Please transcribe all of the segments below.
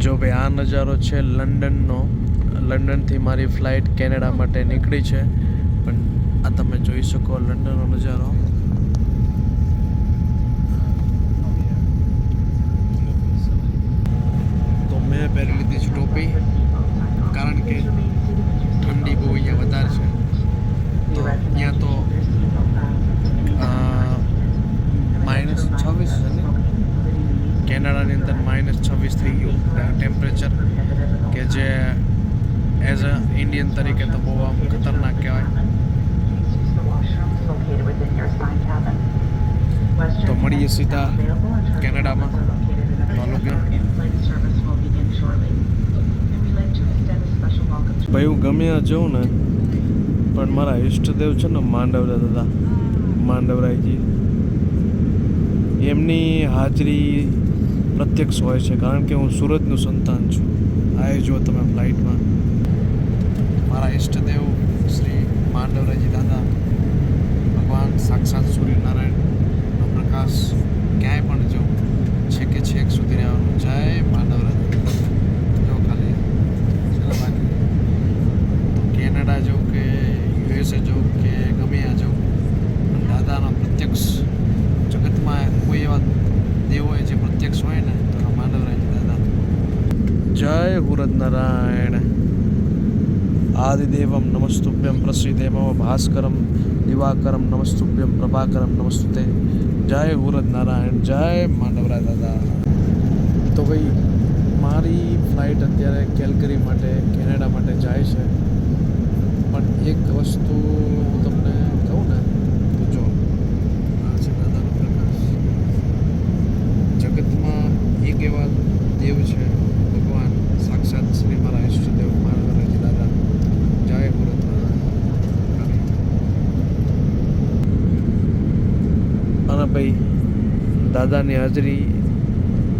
જો ભાઈ આ નજારો છે લંડનનો. લંડનથી મારી ફ્લાઇટ કેનેડા માટે નીકળી છે, પણ આ તમે જોઈ શકો લંડનનો નજારો. તો મેં પહેરી લીધી છે ટોપી, કારણ કે ઠંડી બહુ અહીંયા વધારે છે. તો અહીંયા તો -26 છે ને, કેનેડાની અંદર -26 થઈ ગયું ટેમ્પરેચર, કે જે એઝ અ ઇન્ડિયન તરીકે તો બહુ આમ ખતરનાક કહેવાય. તો મળીએ સીધા કેનેડામાં. ભાઈ હું ગમે ત્યાં જાઉં ને, પણ મારા ઈષ્ટદેવ છે ને માંડવરા દાદા, માંડવરાયજી, એમની હાજરી પ્રત્યક્ષ હોય છે, કારણ કે હું સુરતનું સંતાન છું. આ જો તમે ફ્લાઇટમાં મારા ઈષ્ટદેવ શ્રી માંડવરાયજી દાદા, ભગવાન સાક્ષાત સૂર્યનારાયણનો પ્રકાશ ક્યાંય પણ જો છેકે છેક સુધી રહેવાનું. જય માંડવરાય. જો ખાલી ચાલો બાકી તો કેનેડા જવું કે યુએસએ જવું કે ગમે ત્યાં જવું, પણ દાદાનો પ્રત્યક્ષ જગતમાં કોઈ એવા દેવ હોય જે પ્રત્યક્ષ હોય ને, તો માંડવરાયજી દાદા. જય હુરદ નારાયણ. આદિદેવમ નમસ્તુભ્યમ પ્રસિદેવ ભાસ્કરમ દિવાકરમ નમસ્તુભ્યમ પ્રભાકરમ નમસ્તુતે. જય હુરદ નારાયણ, જય માંડવરાય દાદા. તો ભાઈ મારી ફ્લાઇટ અત્યારે કેલ્ગરી માટે, કેનેડા માટે જાય છે, પણ એક વસ્તુ હું તમને કહું ને, તો જો આ છે દાદાનો પ્રકાશ. જગતમાં એક એવા દેવ છે, ભગવાન સાક્ષાત શ્રી મારા ઈષ્ટદેવ માંડવરાયજી દાદા. જય હુરદ નારાયણ. અને ભાઈ દાદાની હાજરી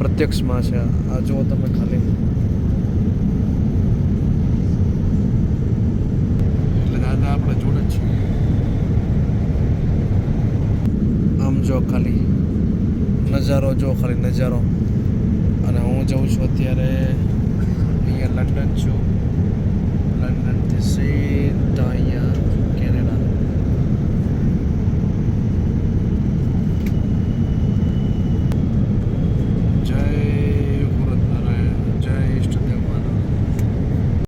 પ્રત્યક્ષમાં છે. આ જુઓ તમે ખાલી, એટલે દાદા આપણે જોડે જ છે. આમ જો ખાલી નજારો, જો ખાલી નજારો. અને હું જઉં છું અત્યારે અહીંયા લંડન છું. લંડનથી સીધા અહીંયા